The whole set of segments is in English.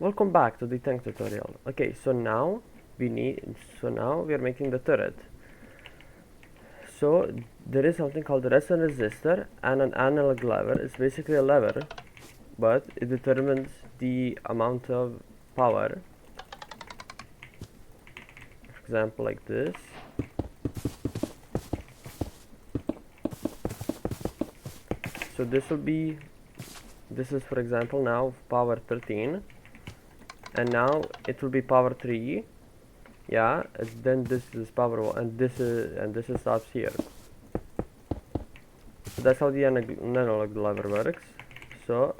Welcome back to the tank tutorial. Okay, so now we are making the turret. So there is something called a resistance resistor and an analog lever. It's basically a lever, but it determines the amount of power. For example, like this. So this is for example now power 13, and now it will be power 3. Yeah, and then this is power 1, and this stops here. So that's how the analog lever works. So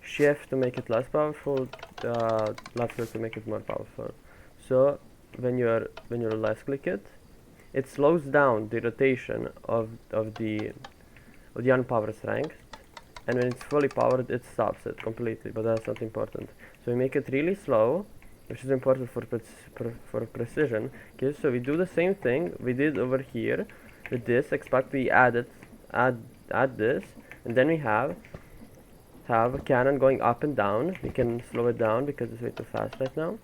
shift to make it less powerful, left click to make it more powerful. So when you're left click it, it slows down the rotation of the unpowered strength, and when it's fully powered it stops it completely, but that's not important. So we make it really slow, which is important for precision. Okay, so we do the same thing we did over here with this, except we add this, and then we have a cannon going up and down. We can slow it down because it's way too fast right now.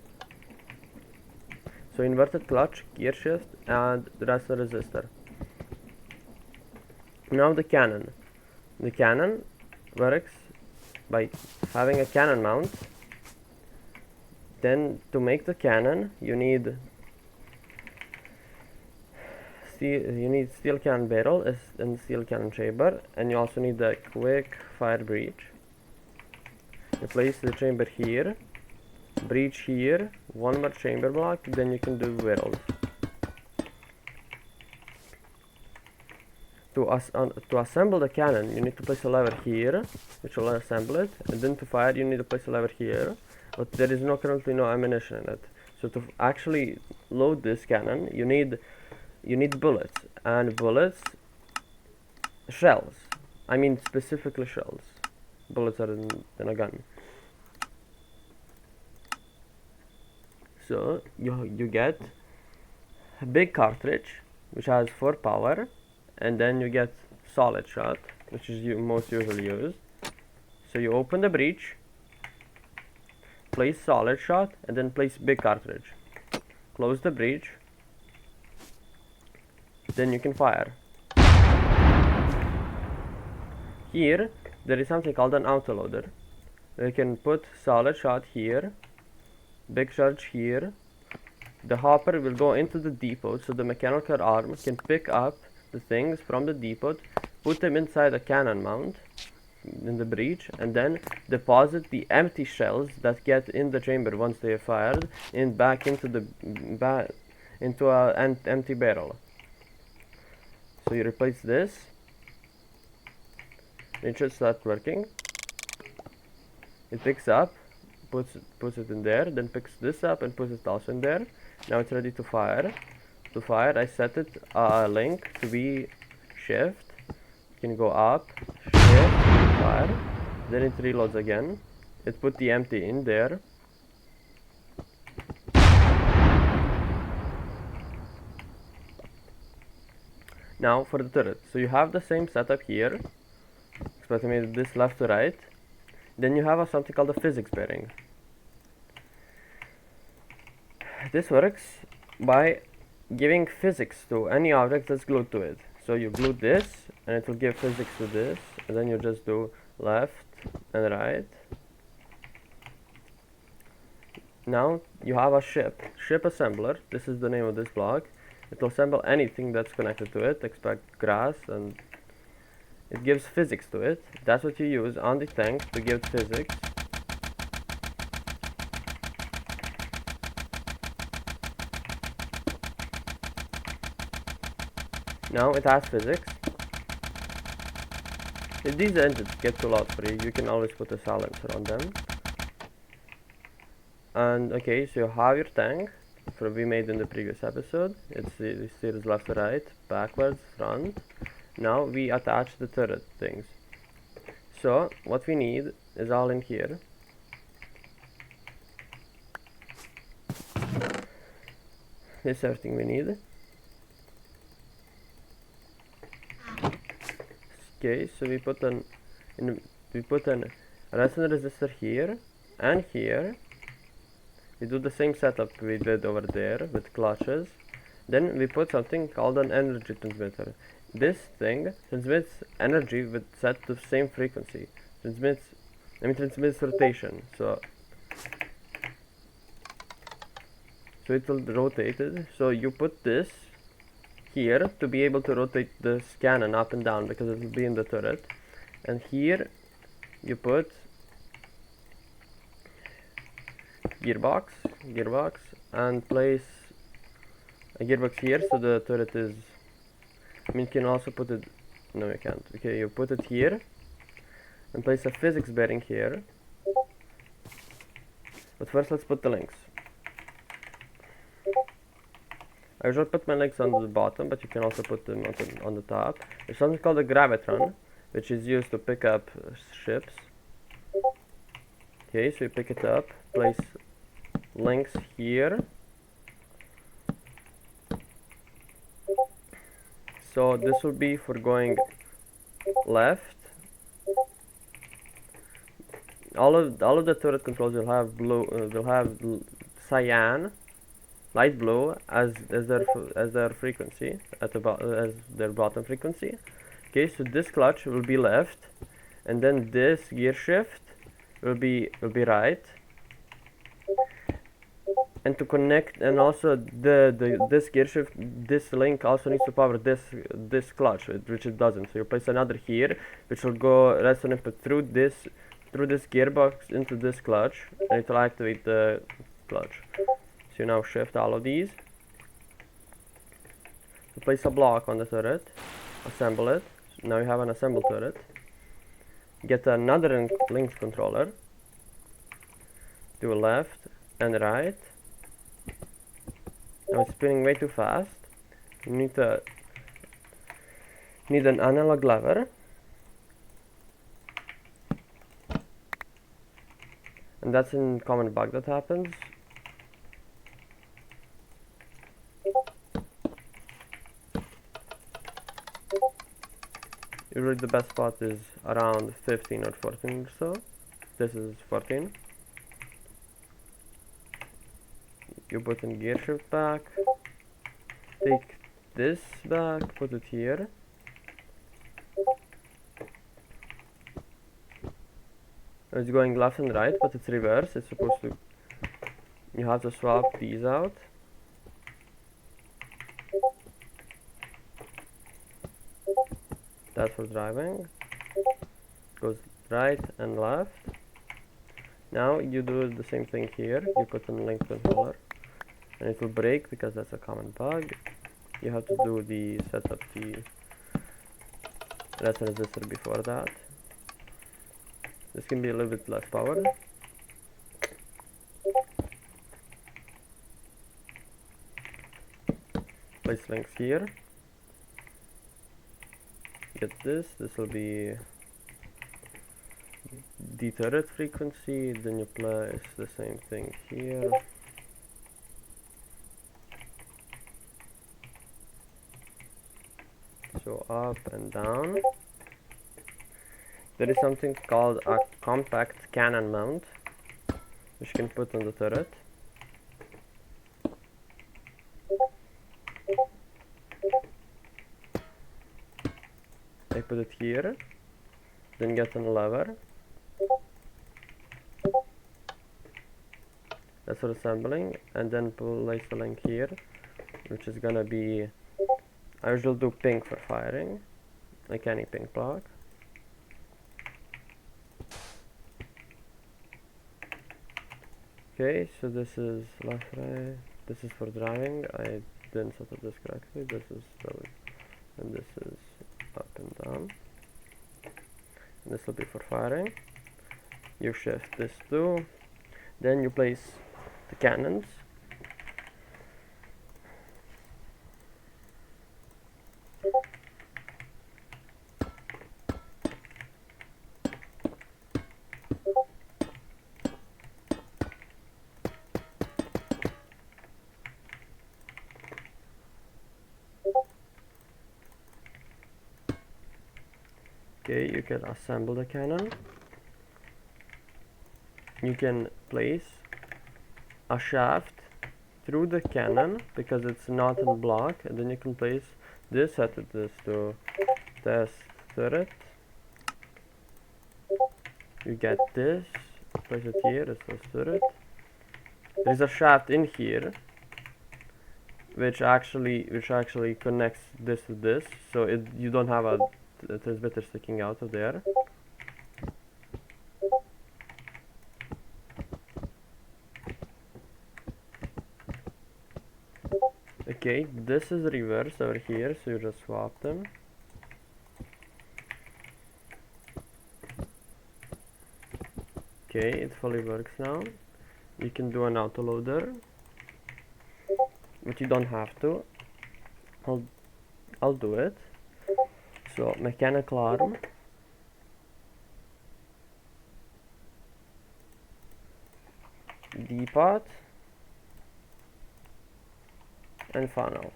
So inverted clutch, gear shift, and the rest of the resistor. Now the cannon. The cannon works by having a cannon mount. Then to make the cannon, you need steel cannon barrel and steel cannon chamber, and you also need a quick fire breech. You place the chamber here, breech here, one more chamber block, then you can do barrels. To assemble the cannon, you need to place a lever here, which will assemble it, and then to fire you need to place a lever here, but there is currently no ammunition in it. So to actually load this cannon, you need bullets, and shells. I mean specifically shells. Bullets are in a gun. So you get a big cartridge which has 4 power, and then you get solid shot, which is most usually used. So you open the breech, place solid shot, and then place big cartridge. Close the breech, then you can fire. Here there is something called an autoloader. You can put solid shot here, big charge here. The hopper will go into the depot, so the mechanical arm can pick up the things from the depot, put them inside a cannon mount in the breech, and then deposit the empty shells that get in the chamber once they are fired back into an empty barrel. So you replace this, it should start working. It picks up, puts it in there, then picks this up and puts it also in there. Now it's ready to fire. To fire, I set it link to be shift. You can go up, shift, fire. Then it reloads again. It put the empty in there. Now for the turret. So you have the same setup here, except I made this left to right. Then you have something called a physics bearing. This works by giving physics to any object that's glued to it. So you glue this, and it will give physics to this, and then you just do left and right. Now you have a ship assembler. This is the name of this block. It will assemble anything that's connected to it, except grass, and it gives physics to it. That's what you use on the tank to give physics. Now it has physics. If these engines get too loud for you, you can always put a silencer on them. And okay, so you have your tank we made in the previous episode. It steers left to right, backwards, front. Now we attach the turret things. So what we need is all in here. This is everything we need. Okay, so we put an resistor here, and here. We do the same setup we did over there with clutches. Then we put something called an energy transmitter. This thing transmits energy with set to the same frequency. Transmits rotation. So it will rotate it. So you put this here to be able to rotate this cannon up and down because it will be in the turret. And here you put gearbox and place a gearbox here so the turret is, you can also put it, no you can't, okay, you put it here and place a physics bearing here. But first let's put the links. I usually put my links on the bottom, but you can also put them on the top. There's something called a gravitron, which is used to pick up ships. Okay, so you pick it up, place links here. So this will be for going left. All of the turret controls will have blue, will have cyan, light blue as their frequency at the as their bottom frequency. Okay, so this clutch will be left, and then this gear shift will be right. And to connect, and also this gear shift, this link also needs to power this clutch, which it doesn't. So you place another here, which will go rest on input through this gearbox into this clutch, and it will activate the clutch. So you now shift all of these. You place a block on the turret, assemble it. So now you have an assembled turret. Get another link controller. Do left and right. Now it's spinning way too fast. You need an analog lever. And that's a common bug that happens. Usually the best spot is around 15 or 14 or so. This is 14. You put in gear shift back, take this back, put it here. It's going left and right, but it's reverse. It's supposed to, you have to swap these out. That's for driving. Goes right and left. Now you do the same thing here. You put in link controller, and it will break because that's a common bug. You have to do the setup the resonance resistor before that. This can be a little bit less power. Place links here. Get this. This will be the turret frequency. Then you place the same thing here. So up and down. There is something called a compact cannon mount, which you can put on the turret. I put it here, then get a lever. That's for assembling, and then place the link here, which is gonna be, I usually do pink for firing, like any pink block. Okay, so this is left, right, this is for driving. I didn't set up this correctly. This is and this is up and down. And this will be for firing. You shift this too. Then you place the cannons. Okay, you can assemble the cannon. you can place a shaft through the cannon because it's not in block, and then you can place this, set this to test turret. You get this, place it here, it's test turret. There's a shaft in here which actually connects this to this, so you don't have a transmitter sticking out of there. Okay, this is reversed over here, so you just swap them. Okay, it fully works now. You can do an autoloader, but you don't have to. I'll do it. So mechanical arm, D-pot, and funnel.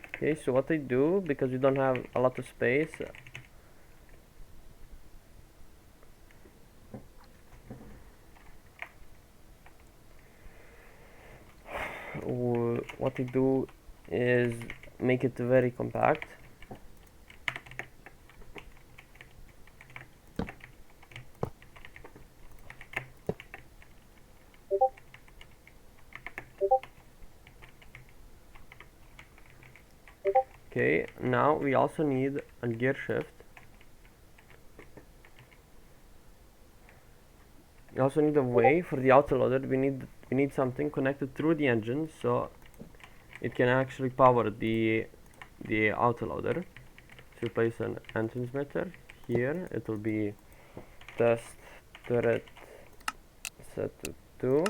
Okay, so what I do, because you don't have a lot of space, what I do is make it very compact. Okay, now we also need a gear shift. We also need a way for the autoloader. We need something connected through the engine so it can actually power the autoloader. So place an engine transmitter here. It will be test turret set to 2.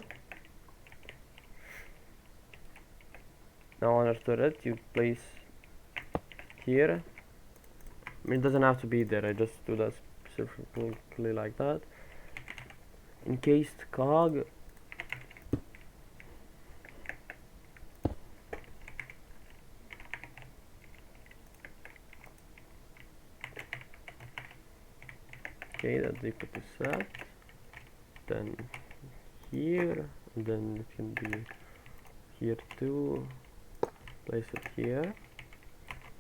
Now on our turret you place here. I mean, it doesn't have to be there, I just do that specifically like that. Encased cog. Okay, that they put the set. Then here, and then it can be here too. Place it here.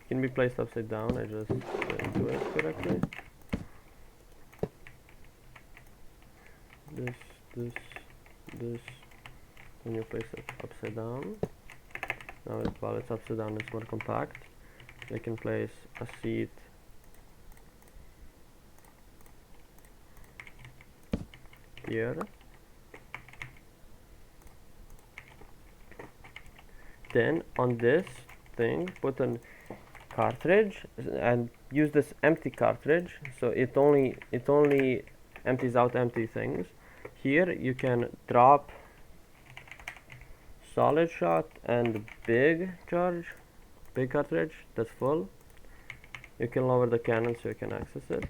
It can be placed upside down, I just didn't do it correctly. This, then you place it upside down. Now while it's upside down it's more compact. You can place a seat here. Then on this thing put a cartridge and use this empty cartridge, so it only empties out empty things. Here you can drop solid shot and big cartridge that's full. You can lower the cannon so you can access it.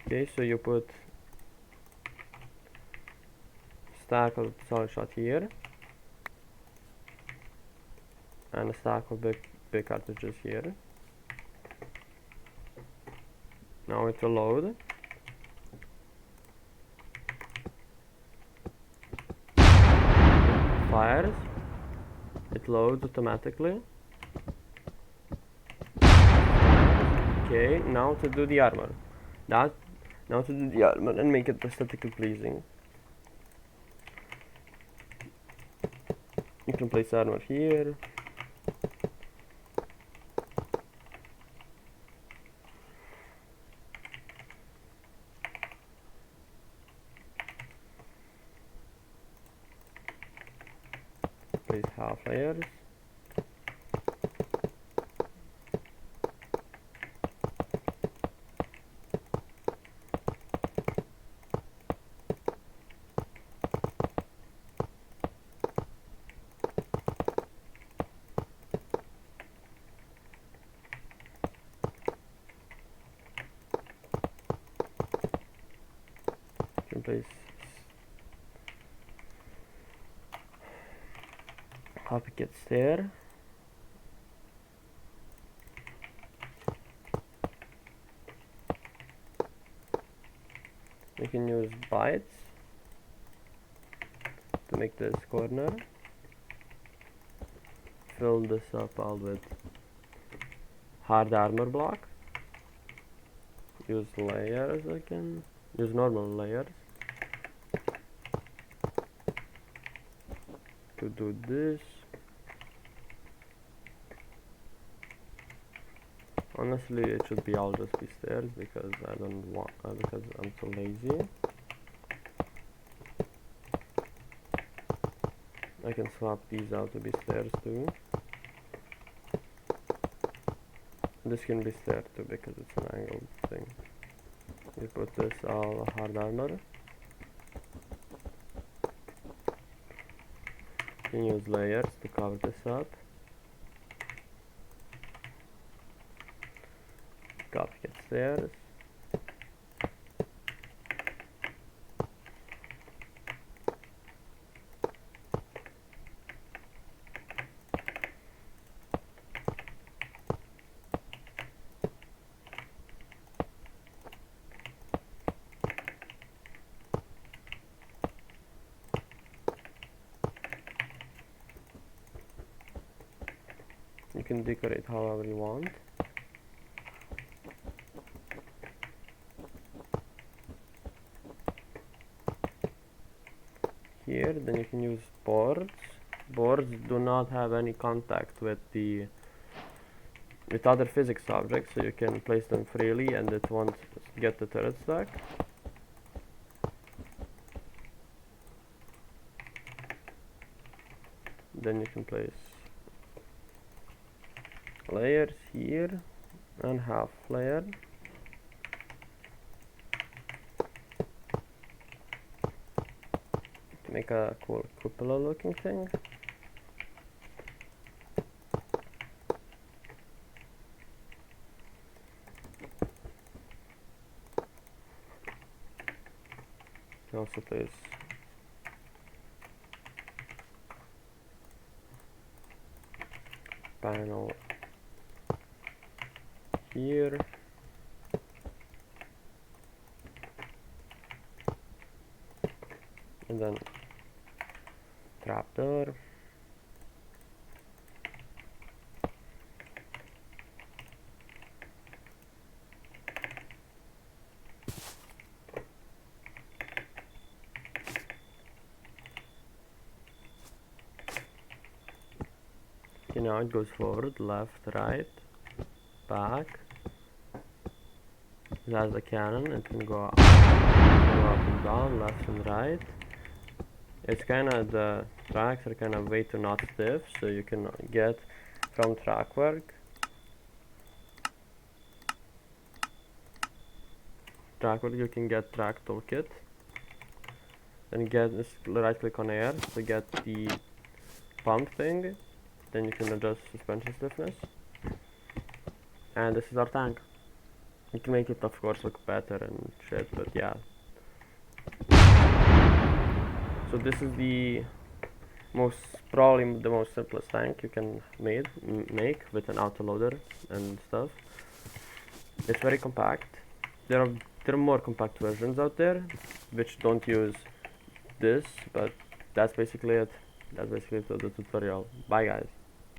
Okay, so you put stack of solid shot here and a stack of big cartridges here. Now it will load. Fires. It loads automatically. Okay, now to do the armor. Now to do the armor and make it aesthetically pleasing. You can place armor here. Place half layers. Place copycat stair. We can use bytes to make this corner. Fill this up all with hard armor block. Use layers again. Use normal layers to do this. Honestly, it should be all just be stairs because I don't want because I'm so lazy. I can swap these out to be stairs too. This can be stairs too because it's an angled thing. We put this all hard armor. You can use layers to cover this up. Copycat stairs. You can decorate however you want. Here, then you can use boards. Boards do not have any contact with other physics objects, so you can place them freely and it won't get the turret stuck. Then you can place layers here and half layer. To make a cool cupola looking thing. You also place panel here. And then trapdoor. Okay, now it goes forward, left, right, back. It has a cannon, it can go up and down, left and right. It's kinda, the tracks are kinda way too not stiff, so you can get from track work. You can get track toolkit. Then get this, right click on air to get the pump thing. Then you can adjust suspension stiffness. And this is our tank. You can make it of course look better and shit, but yeah. So this is the probably the most simplest tank you can make with an autoloader and stuff. It's very compact. There are more compact versions out there which don't use this, but that's basically it. That's basically it for the tutorial. Bye guys.